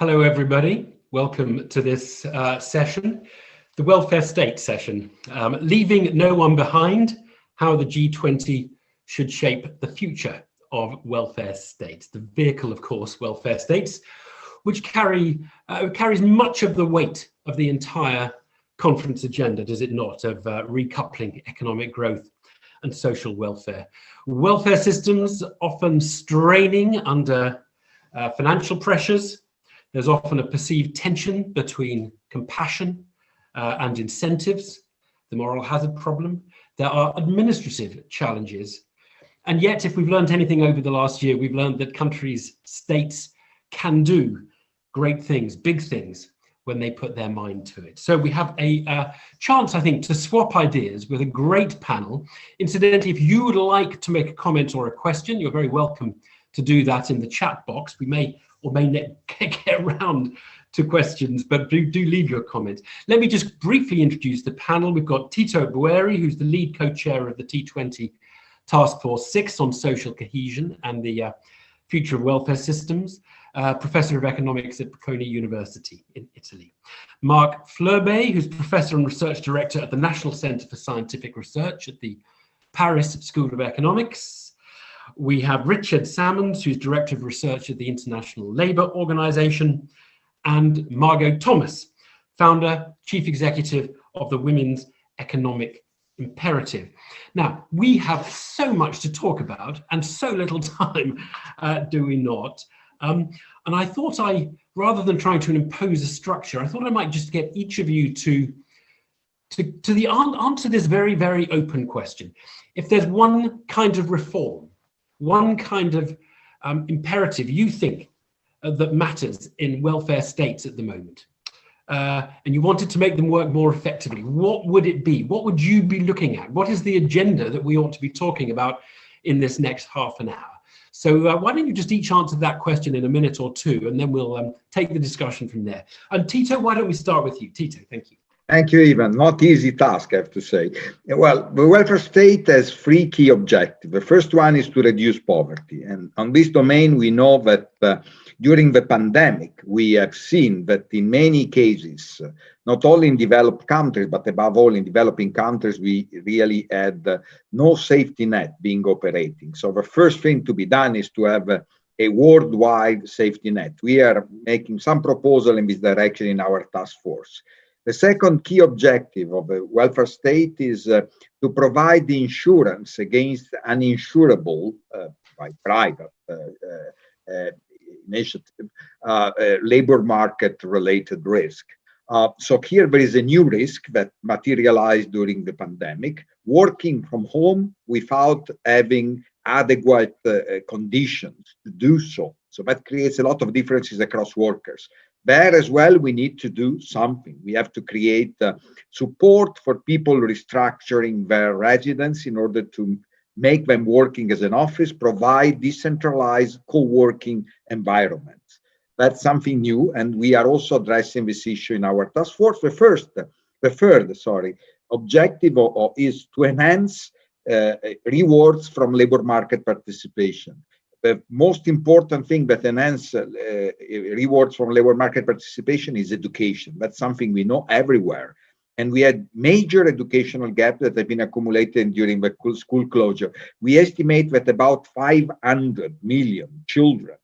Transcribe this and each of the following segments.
Hello, everybody. Welcome to this session, the welfare state session, leaving no one behind, how the G20 should shape the future of welfare states. The vehicle, of course, welfare states, which carries much of the weight of the entire conference agenda, does it not, of recoupling economic growth and social welfare. Welfare systems often straining under financial pressures. There's often a perceived tension between compassion and incentives, the moral hazard problem. There are administrative challenges. And yet, if we've learned anything over the last year, we've learned that countries, states can do great things, big things, when they put their mind to it. So we have a chance, I think, to swap ideas with a great panel. Incidentally, if you would like to make a comment or a question, you're very welcome to do that in the chat box. We may or may not get around to questions, but do leave your comments. Let me just briefly introduce the panel. We've got Tito Bueri, who's the lead co-chair of the T20 Task Force 6 on social cohesion and the future of welfare systems, professor of economics at Bocconi University in Italy. Marc Fleurbe, who's professor and research director at the National Centre for Scientific Research at the Paris School of Economics. We have Richard Salmons, who's Director of Research at the International Labour Organization, and Margot Thomas, Founder, Chief Executive of the Women's Economic Imperative. Now, we have so much to talk about and so little time, do we not? And I thought rather than trying to impose a structure, I thought I might just get each of you to answer this very, very open question. If there's one kind of reform, one kind of imperative you think that matters in welfare states at the moment, and you wanted to make them work more effectively, what would it be? What would you be looking at? What is the agenda that we ought to be talking about in this next half an hour? So why don't you just each answer that question in a minute or two, and then we'll take the discussion from there. And Tito, why don't we start with you? Tito, thank you. Thank you, Ivan. Not easy task, I have to say. Well, the welfare state has three key objectives. The first one is to reduce poverty. And on this domain, we know that during the pandemic, we have seen that in many cases, not only in developed countries, but above all in developing countries, we really had no safety net being operating. So the first thing to be done is to have a worldwide safety net. We are making some proposal in this direction in our task force. The second key objective of a welfare state is to provide the insurance against uninsurable by private initiative labor market related risk. So here there is a new risk that materialized during the pandemic, working from home without having adequate conditions to do so. So that creates a lot of differences across workers. There as well, we need to do something. We have to create support for people restructuring their residence in order to make them working as an office, provide decentralized co-working environments. That's something new, and we are also addressing this issue in our task force. The third objective is to enhance rewards from labor market participation. The most important thing that enhances rewards from labor market participation is education. That's something we know everywhere. And we had major educational gaps that have been accumulated during the school closure. We estimate that about 500 million children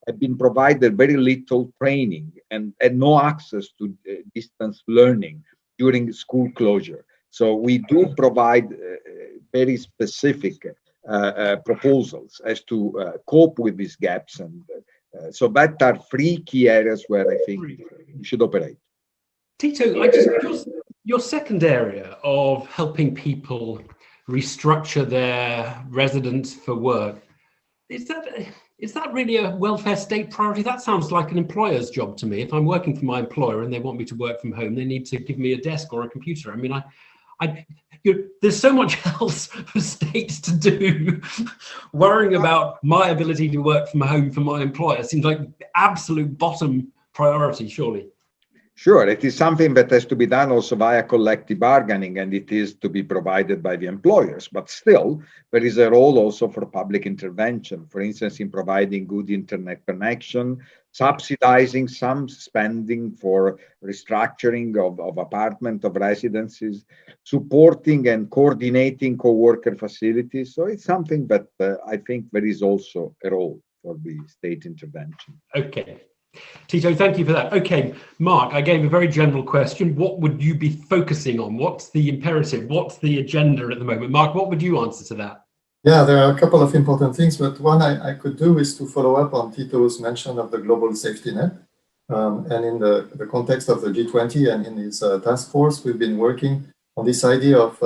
have been provided very little training and no access to distance learning during school closure. So we do provide very specific proposals as to cope with these gaps, and so that are three key areas where I think we should operate. Tito, your second area of helping people restructure their residence for work, is that really a welfare state priority? That sounds like an employer's job to me. If I'm working for my employer and they want me to work from home, they need to give me a desk or a computer. I mean, there's so much else for states to do. Worrying about my ability to work from home for my employer seems like absolute bottom priority, surely. Sure, it is something that has to be done also via collective bargaining, and it is to be provided by the employers. But still, there is a role also for public intervention, for instance, in providing good internet connection, subsidizing some spending for restructuring of apartment, of residences, supporting and coordinating co-worker facilities. So it's something that I think there is also a role for the state intervention. Okay. Tito, thank you for that. Okay, Mark, I gave a very general question. What would you be focusing on? What's the imperative? What's the agenda at the moment? Mark, what would you answer to that? Yeah, there are a couple of important things, but one I could do is to follow up on Tito's mention of the global safety net. And in the context of the G20 and in his task force, we've been working on this idea of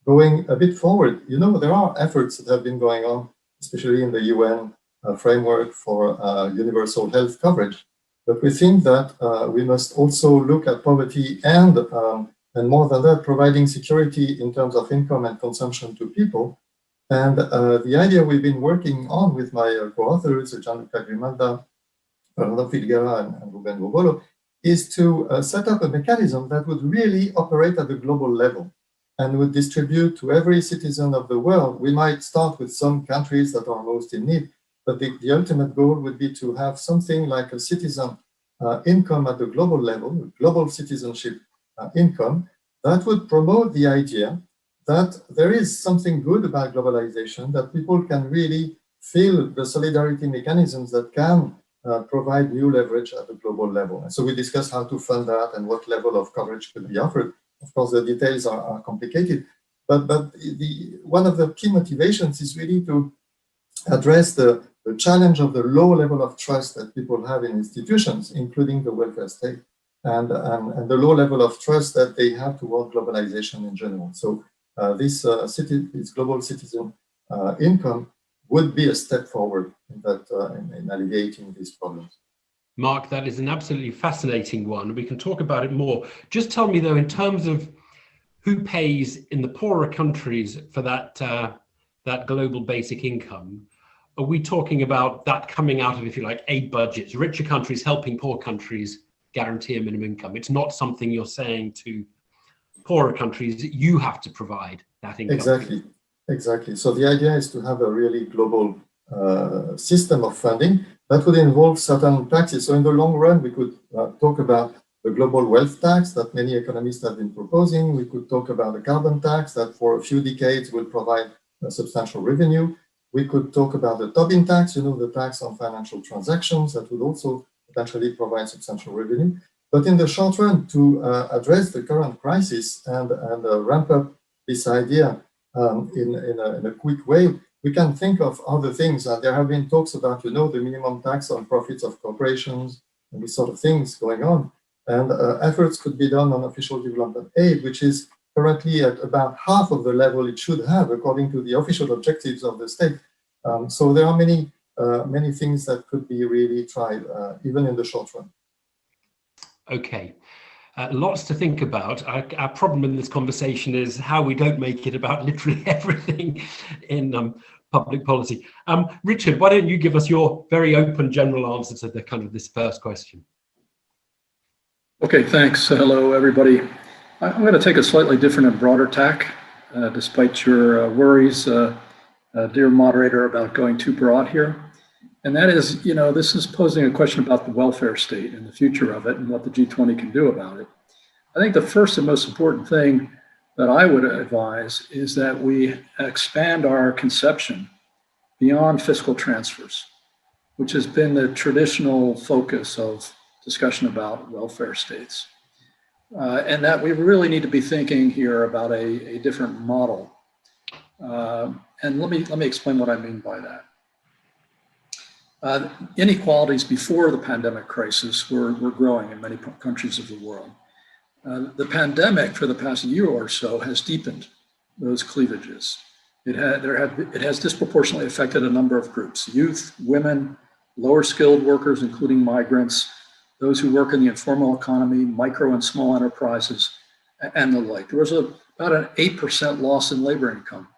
going a bit forward. You know, there are efforts that have been going on, especially in the UN framework for universal health coverage. But we think that we must also look at poverty and more than that, providing security in terms of income and consumption to people. And the idea we've been working on with my co-authors, Gianluca Grimalda, Fernando Filguera, and Ruben Bobolo, is to set up a mechanism that would really operate at the global level and would distribute to every citizen of the world. We might start with some countries that are most in need, but the ultimate goal would be to have something like a citizen income at the global level, global citizenship income, that would promote the idea that there is something good about globalization, that people can really feel the solidarity mechanisms that can provide new leverage at the global level. And so we discussed how to fund that and what level of coverage could be offered. Of course, the details are complicated, but one of the key motivations is really to address the challenge of the low level of trust that people have in institutions, including the welfare state, and the low level of trust that they have toward globalization in general. So this global citizen income would be a step forward in alleviating these problems. Mark, that is an absolutely fascinating one. We can talk about it more. Just tell me, though, in terms of who pays in the poorer countries for that global basic income, are we talking about that coming out of, if you like, aid budgets, richer countries helping poor countries guarantee a minimum income? It's not something you're saying to poorer countries that you have to provide that income. Exactly. So the idea is to have a really global system of funding that would involve certain taxes. So in the long run, we could talk about the global wealth tax that many economists have been proposing. We could talk about the carbon tax that for a few decades will provide substantial revenue. We could talk about the Tobin tax, the tax on financial transactions that would also potentially provide substantial revenue. But in the short run, to address the current crisis and ramp up this idea in a quick way, we can think of other things. There have been talks about, the minimum tax on profits of corporations and these sort of things going on. And efforts could be done on official development aid, which is currently at about half of the level it should have, according to the official objectives of the state. So there are many things that could be really tried, even in the short run. Okay. Lots to think about. Our problem in this conversation is how we don't make it about literally everything in public policy. Richard, why don't you give us your very open general answer to the this first question? Okay, thanks. Hello, everybody. I'm going to take a slightly different and broader tack, despite your worries, dear moderator, about going too broad here. And that is, this is posing a question about the welfare state and the future of it and what the G20 can do about it. I think the first and most important thing that I would advise is that we expand our conception beyond fiscal transfers, which has been the traditional focus of discussion about welfare states. And that we really need to be thinking here about a different model. And let me explain what I mean by that. Inequalities before the pandemic crisis were growing in many countries of the world. The pandemic for the past year or so has deepened those cleavages. It has disproportionately affected a number of groups: youth, women, lower skilled workers, including migrants, those who work in the informal economy, micro and small enterprises, and the like. There was about an 8% loss in labor income,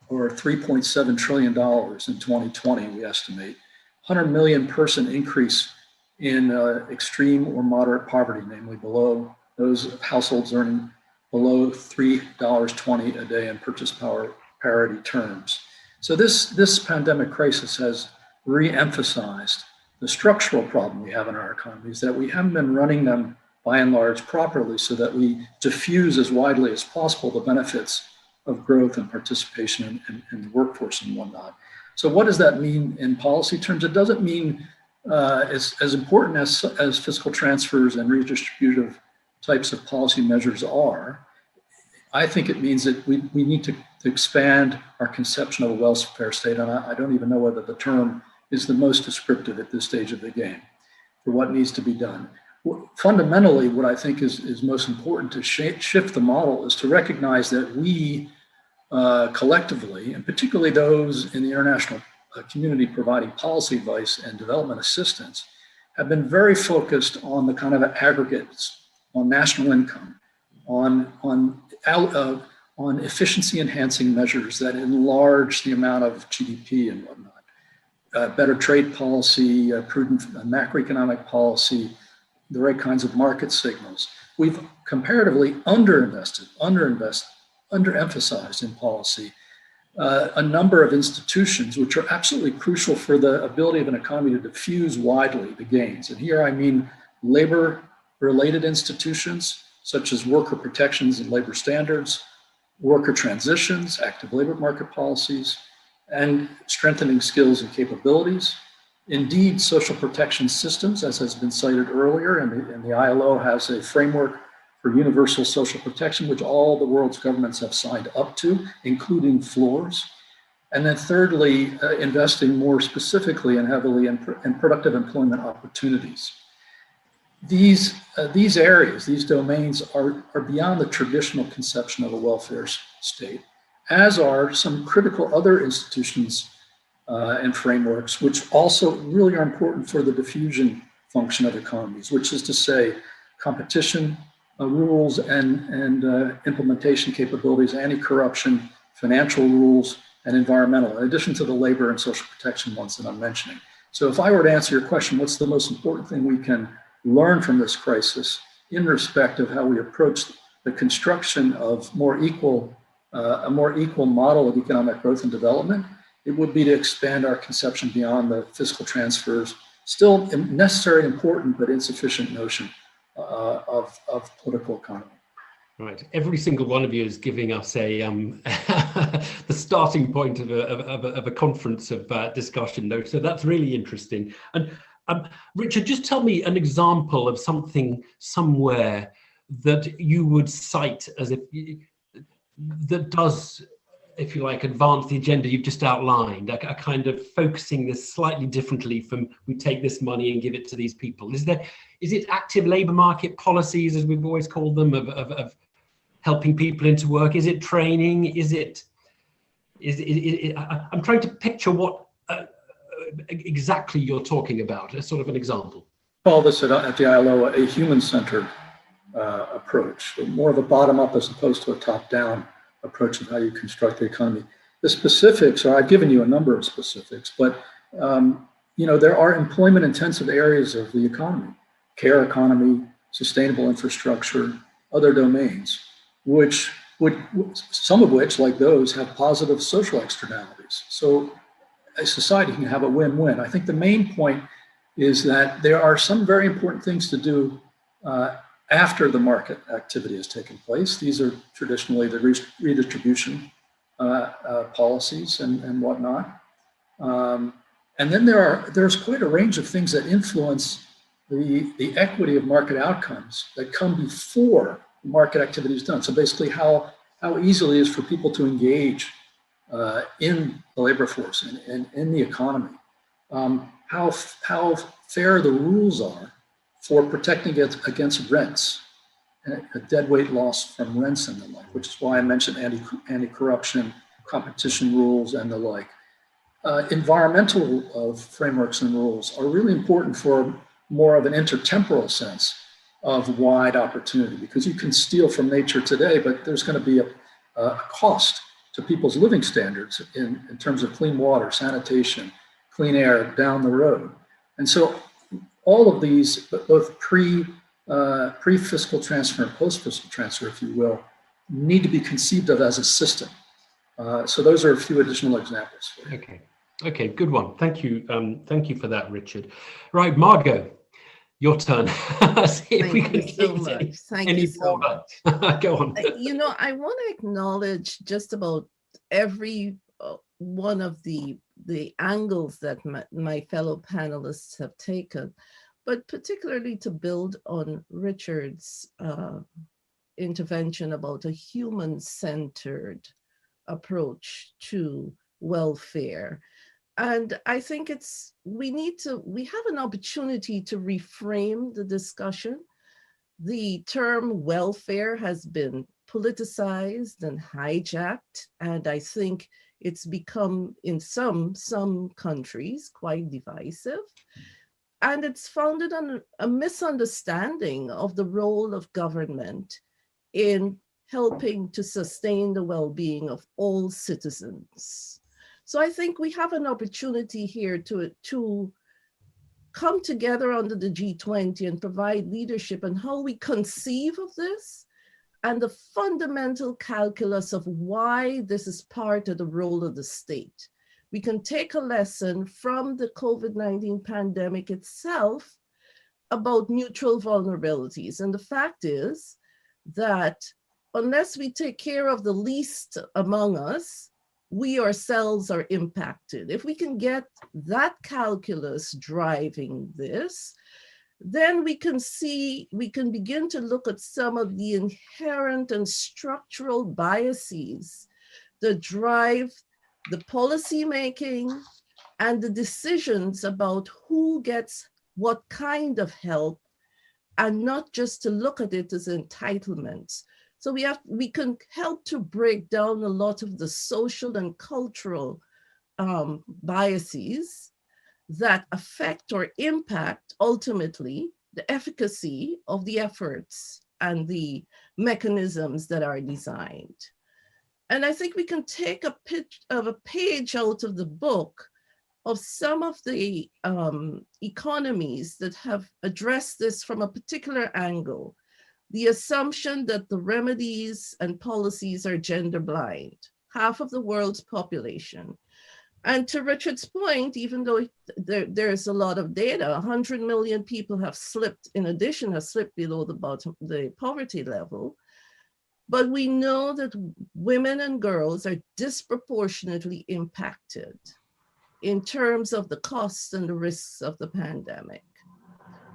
or $3.7 trillion in 2020, we estimate. 100 million person increase in extreme or moderate poverty, namely below those households earning below $3.20 a day in purchase power parity terms. So this pandemic crisis has re-emphasized the structural problem we have in our economies, that we haven't been running them by and large properly so that we diffuse as widely as possible the benefits of growth and participation in the workforce and whatnot. So what does that mean in policy terms? It doesn't mean as important as fiscal transfers and redistributive types of policy measures are. I think it means that we need to expand our conception of a welfare state, and I don't even know whether the term is the most descriptive at this stage of the game for what needs to be done. Fundamentally, what I think is most important to shift the model is to recognize that we collectively, and particularly those in the international community providing policy advice and development assistance, have been very focused on the kind of aggregates, on national income, on efficiency enhancing measures that enlarge the amount of GDP and whatnot, better trade policy, prudent macroeconomic policy, the right kinds of market signals. We've comparatively underemphasized in policy a number of institutions which are absolutely crucial for the ability of an economy to diffuse widely the gains. And here I mean labor-related institutions, such as worker protections and labor standards, worker transitions, active labor market policies, and strengthening skills and capabilities. Indeed, social protection systems, as has been cited earlier, and the ILO has a framework for universal social protection, which all the world's governments have signed up to, including floors. And then thirdly, investing more specifically and heavily in productive employment opportunities. These areas, these domains are beyond the traditional conception of a welfare state, as are some critical other institutions and frameworks, which also really are important for the diffusion function of economies, which is to say competition rules and implementation capabilities, anti-corruption, financial rules, and environmental, in addition to the labor and social protection ones that I'm mentioning. So if I were to answer your question, what's the most important thing we can learn from this crisis in respect of how we approach the construction of a more equal model of economic growth and development? It would be to expand our conception beyond the fiscal transfers, still necessary and important, but insufficient notion of political economy. Right. Every single one of you is giving us a the starting point of a conference of discussion, though. So that's really interesting. And Richard, just tell me an example of something somewhere that you would cite as if that does, if you like, advance the agenda you've just outlined, a kind of focusing this slightly differently from we take this money and give it to these people. Is it active labour market policies, as we've always called them, of helping people into work? Is it training? Is it I'm trying to picture what exactly you're talking about, as sort of an example. Call this at the ILO a human-centered approach, more of a bottom-up as opposed to a top-down approach of how you construct the economy. The specifics are, I've given you a number of specifics, but there are employment-intensive areas of the economy, care economy, sustainable infrastructure, other domains, which some of which, like those, have positive social externalities. So a society can have a win-win. I think the main point is that there are some very important things to do after the market activity has taken place. These are traditionally the redistribution policies and whatnot. And then there's quite a range of things that influence the equity of market outcomes that come before market activity is done. So basically how easily it is for people to engage in the labor force and in the economy, how fair the rules are for protecting against rents, a deadweight loss from rents and the like, which is why I mentioned anti-corruption, competition rules and the like. Environmental frameworks and rules are really important for more of an intertemporal sense of wide opportunity, because you can steal from nature today, but there's going to be a cost to people's living standards in terms of clean water, sanitation, clean air down the road. And so all of these, both pre-fiscal transfer and post-fiscal transfer, if you will, need to be conceived of as a system. So those are a few additional examples. Okay. Okay, good one. Thank you. Thank you for that, Richard. Right, Margot, your turn. See if we Thank can you so get much. Thank any you so broader. much. Go on. You know, I want to acknowledge just about every one of the angles that my fellow panelists have taken, but particularly to build on Richard's intervention about a human-centered approach to welfare. And I think we have an opportunity to reframe the discussion. The term welfare has been politicized and hijacked, and I think it's become, in some countries, quite divisive. And it's founded on a misunderstanding of the role of government in helping to sustain the well-being of all citizens. So I think we have an opportunity here to come together under the G20 and provide leadership on how we conceive of this and the fundamental calculus of why this is part of the role of the state. We can take a lesson from the COVID-19 pandemic itself about mutual vulnerabilities. And the fact is that unless we take care of the least among us, we ourselves are impacted. If we can get that calculus driving this, then we can begin to look at some of the inherent and structural biases that drive the policy making and the decisions about who gets what kind of help, and not just to look at it as entitlements. So we can help to break down a lot of the social and cultural biases that affect or impact ultimately the efficacy of the efforts and the mechanisms that are designed. And I think we can take a page out of the book of some of the economies that have addressed this from a particular angle. The assumption that the remedies and policies are gender blind, half of the world's population. And to Richard's point, even though there's a lot of data, 100 million people have slipped below the poverty level. But we know that women and girls are disproportionately impacted in terms of the costs and the risks of the pandemic.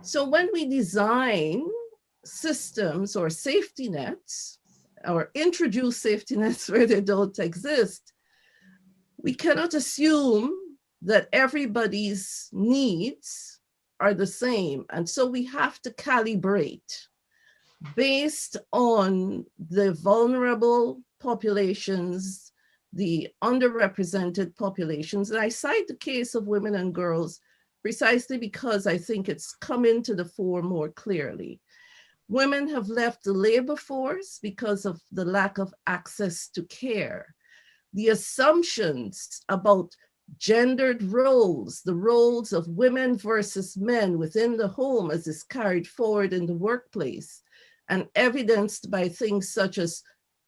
So when we design systems or safety nets, or introduce safety nets where they don't exist, we cannot assume that everybody's needs are the same. And so we have to calibrate based on the vulnerable populations, the underrepresented populations. And I cite the case of women and girls precisely because I think it's come into the fore more clearly. Women have left the labor force because of the lack of access to care. The assumptions about gendered roles, the roles of women versus men within the home as is carried forward in the workplace, and evidenced by things such as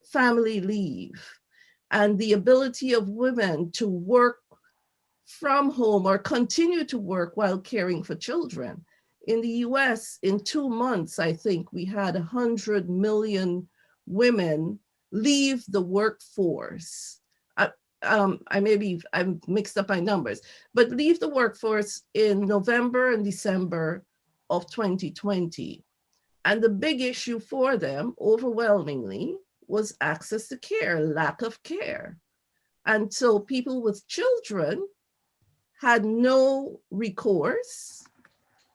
family leave and the ability of women to work from home or continue to work while caring for children. In the US, in 2 months, I think we had 100 million women leave the workforce. I'm mixed up my numbers, but leave the workforce in November and December of 2020. And the big issue for them, overwhelmingly, was access to care, lack of care. And so people with children had no recourse,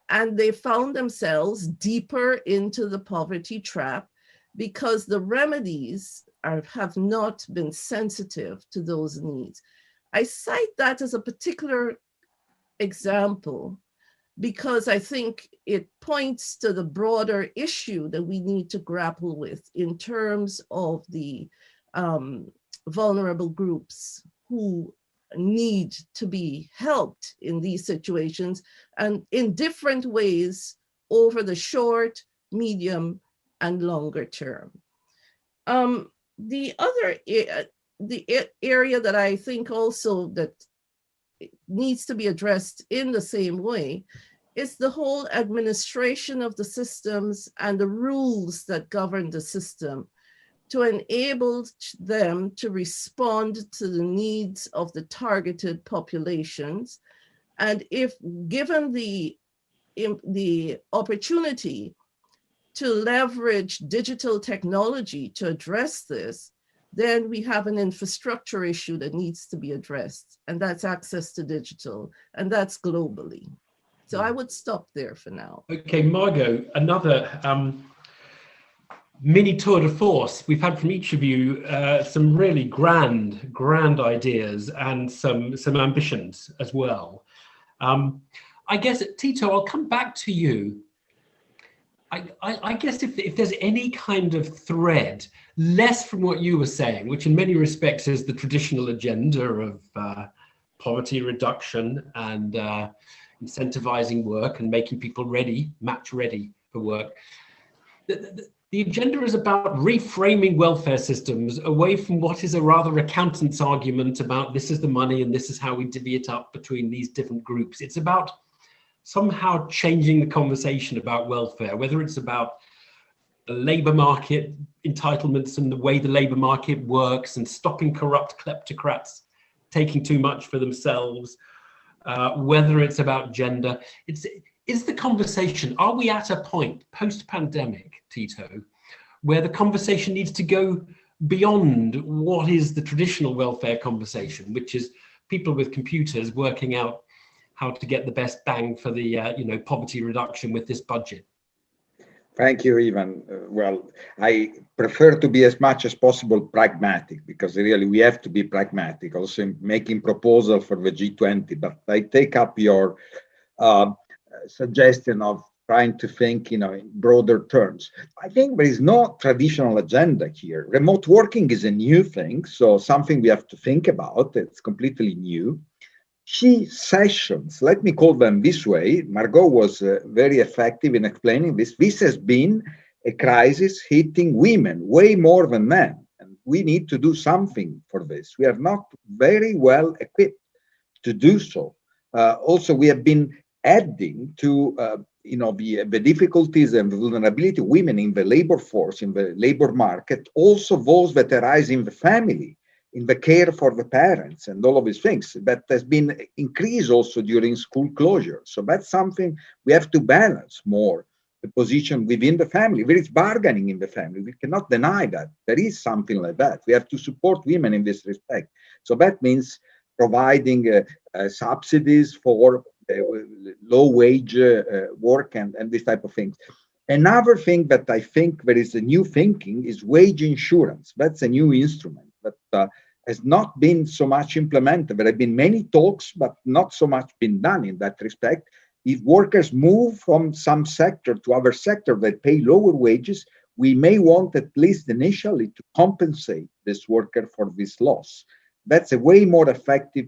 and they found themselves deeper into the poverty trap because the remedies have not been sensitive to those needs. I cite that as a particular example because I think it points to the broader issue that we need to grapple with in terms of the vulnerable groups who need to be helped in these situations and in different ways over the short, medium, and longer term. The other area that I think also that needs to be addressed in the same way is the whole administration of the systems and the rules that govern the system to enable them to respond to the needs of the targeted populations. And if given the opportunity to leverage digital technology to address this, then we have an infrastructure issue that needs to be addressed, and that's access to digital, and that's globally. So I would stop there for now. Okay, Margot, another mini tour de force. We've had from each of you some really grand ideas and some ambitions as well. I guess, Tito, I'll come back to you. I guess if there's any kind of thread, less from what you were saying, which in many respects is the traditional agenda of poverty reduction and incentivizing work and making people ready, match ready for work. The agenda is about reframing welfare systems away from what is a rather accountant's argument about this is the money and this is how we divvy it up between these different groups. It's about somehow changing the conversation about welfare, whether it's about the labor market entitlements and the way the labor market works and stopping corrupt kleptocrats taking too much for themselves, whether it's about gender. Is the conversation, are we at a point post-pandemic, Tito, where the conversation needs to go beyond what is the traditional welfare conversation, which is people with computers working out how to get the best bang for the poverty reduction with this budget? Thank you, Ivan. Well, I prefer to be as much as possible pragmatic, because really we have to be pragmatic also in making proposal for the G20. But I take up your suggestion of trying to think, in broader terms. I think there is no traditional agenda here. Remote working is a new thing, so something we have to think about. It's completely new. Key sessions, let me call them this way. Margot was very effective in explaining this. This has been a crisis hitting women way more than men, and we need to do something for this. We are not very well equipped to do so. Also, we have been adding to the difficulties and the vulnerability of women in the labor force, in the labor market, also those that arise in the family, in the care for the parents and all of these things. That has been increased also during school closure. So that's something we have to balance more, the position within the family. There is bargaining in the family. We cannot deny that. There is something like that. We have to support women in this respect. So that means providing subsidies for low wage work and this type of things. Another thing that I think there is a new thinking is wage insurance. That's a new instrument that has not been so much implemented. There have been many talks, but not so much been done in that respect. If workers move from some sector to other sector that pay lower wages, we may want at least initially to compensate this worker for this loss. That's a way more effective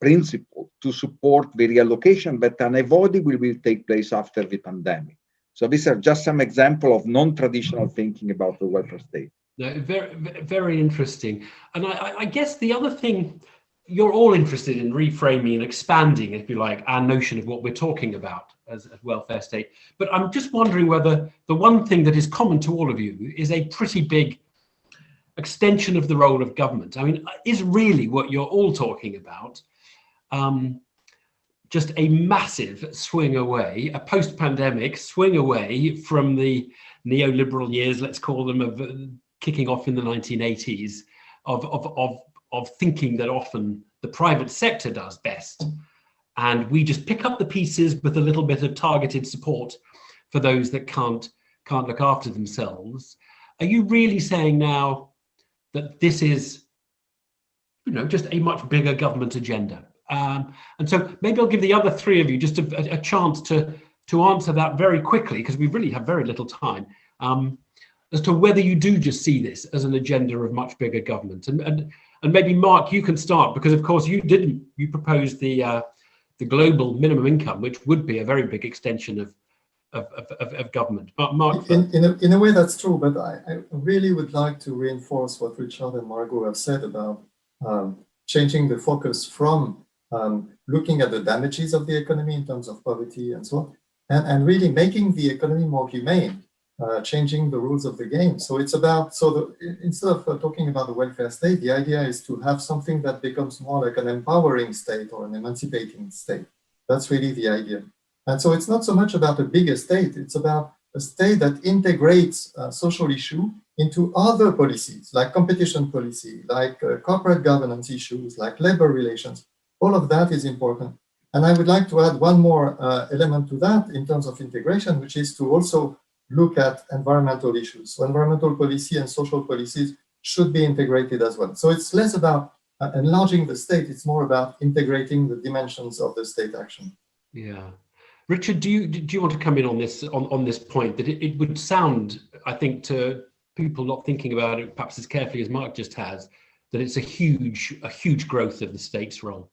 principle to support the reallocation that unavoidably will take place after the pandemic. So these are just some example of non-traditional thinking about the welfare state. No, very, very interesting. And I guess the other thing, you're all interested in reframing and expanding, if you like, our notion of what we're talking about as a welfare state. But I'm just wondering whether the one thing that is common to all of you is a pretty big extension of the role of government. I mean, is really what you're all talking about just a massive swing away, a post-pandemic swing away from the neoliberal years, let's call them, of kicking off in the 1980s, of thinking that often the private sector does best, and we just pick up the pieces with a little bit of targeted support for those that can't look after themselves. Are you really saying now that this is, just a much bigger government agenda? And so maybe I'll give the other three of you just a chance to answer that very quickly, because we really have very little time, as to whether you do just see this as an agenda of much bigger government. And And maybe Mark, you can start, because of course you proposed the global minimum income, which would be a very big extension of government. But Mark, in a way that's true, but I really would like to reinforce what Richard and Margot have said about changing the focus from looking at the damages of the economy in terms of poverty and so on, and really making the economy more humane, changing the rules of the game. So it's about, instead of talking about the welfare state, the idea is to have something that becomes more like an empowering state or an emancipating state. That's really the idea. And so it's not so much about a bigger state, it's about a state that integrates social issue into other policies, like competition policy, like corporate governance issues, like labor relations. All of that is important. And I would like to add one more element to that in terms of integration, which is to also look at environmental issues. So environmental policy and social policies should be integrated as well. So it's less about enlarging the state, it's more about integrating the dimensions of the state action. Yeah. Richard, do you want to come in on this point, that it would sound, I think, to people not thinking about it perhaps as carefully as Mark just has, that it's a huge growth of the state's role?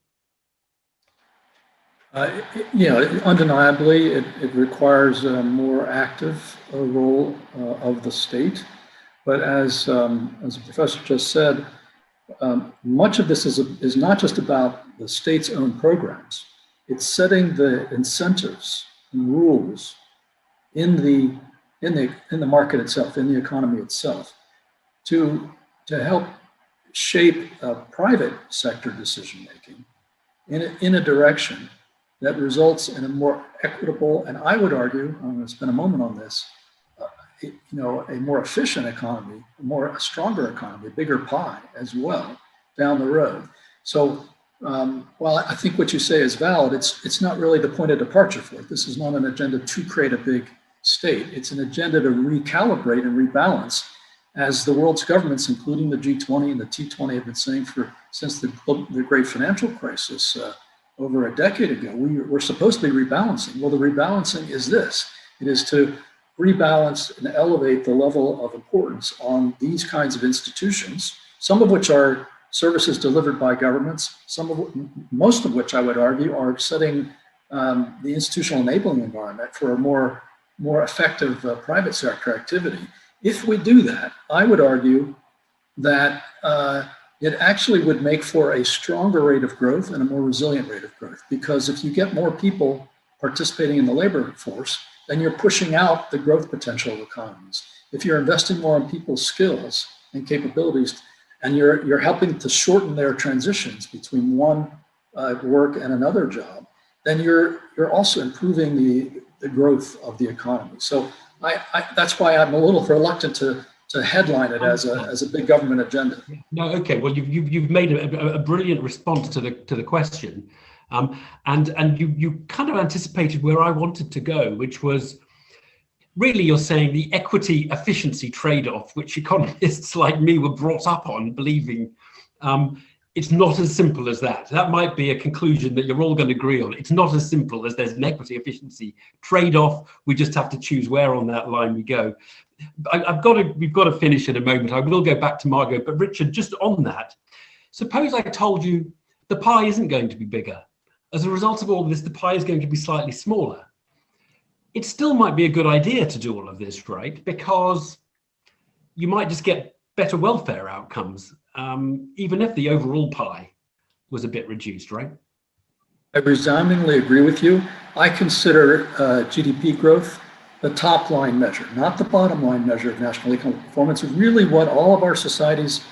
Undeniably, it requires a more active role of the state. But as the professor just said, much of this is not just about the state's own programs. It's setting the incentives and rules in the market itself, in the economy itself, to help shape private sector decision making in a direction that results in a more equitable, and I would argue, I'm going to spend a moment on this, a more efficient economy, a stronger economy, a bigger pie as well down the road. So while I think what you say is valid, it's not really the point of departure for it. This is not an agenda to create a big state. It's an agenda to recalibrate and rebalance, as the world's governments, including the G20 and the T20, have been saying since the great financial crisis over a decade ago. We're supposed to be rebalancing. Well, the rebalancing is this. It is to rebalance and elevate the level of importance on these kinds of institutions, some of which are services delivered by governments, most of which I would argue are setting the institutional enabling environment for a more effective private sector activity. If we do that, I would argue that it actually would make for a stronger rate of growth and a more resilient rate of growth. Because if you get more people participating in the labor force, then you're pushing out the growth potential of economies. If you're investing more in people's skills and capabilities, and you're helping to shorten their transitions between one work and another job, then you're also improving the growth of the economy. So that's why I'm a little reluctant to headline it as a big government agenda. No, okay. Well, you've made a brilliant response to the question, and you kind of anticipated where I wanted to go, which was really, you're saying the equity efficiency trade-off, which economists like me were brought up on, believing it's not as simple as that. That might be a conclusion that you're all going to agree on. It's not as simple as there's an equity efficiency trade-off. We just have to choose where on that line we go. We've got to finish in a moment. I will go back to Margot, but Richard, just on that, suppose I told you the pie isn't going to be bigger. As a result of all this, the pie is going to be slightly smaller. It still might be a good idea to do all of this, right? Because you might just get better welfare outcomes, even if the overall pie was a bit reduced, right? I resoundingly agree with you. I consider GDP growth the top line measure, not the bottom line measure of national economic performance. Really what all of our societies,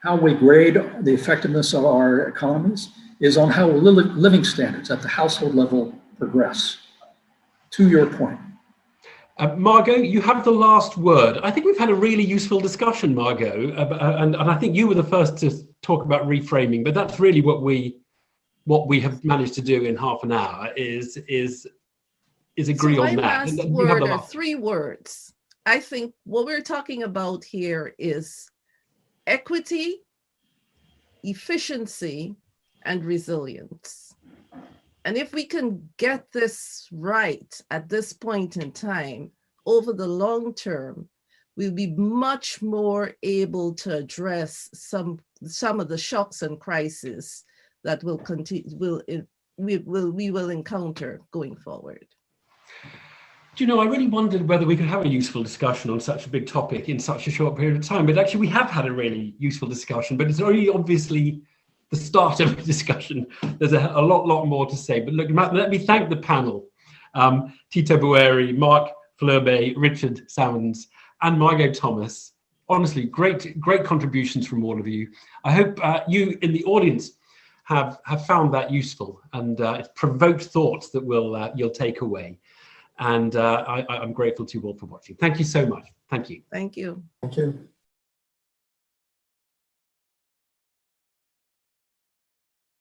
how we grade the effectiveness of our economies is on how living standards at the household level progress. To your point. Margot, you have the last word. I think we've had a really useful discussion, Margot, and I think you were the first to talk about reframing, but that's really what we have managed to do in half an hour is agree on that. My last word are 3 words. I think what we're talking about here is equity, efficiency, and resilience. And if we can get this right at this point in time, over the long term, we'll be much more able to address some some of the shocks and crises that will continue, we will encounter going forward. Do you know, I really wondered whether we could have a useful discussion on such a big topic in such a short period of time, but actually we have had a really useful discussion, but it's only obviously the start of a discussion. There's a lot more to say, but look, let me thank the panel. Tito Bueri, Mark Fleurbet, Richard Salmons, and Margot Thomas. Honestly, great contributions from all of you. I hope you in the audience have found that useful, and it's provoked thoughts that you'll take away. And I'm grateful to you all for watching. Thank you so much. Thank you. Thank you. Thank you.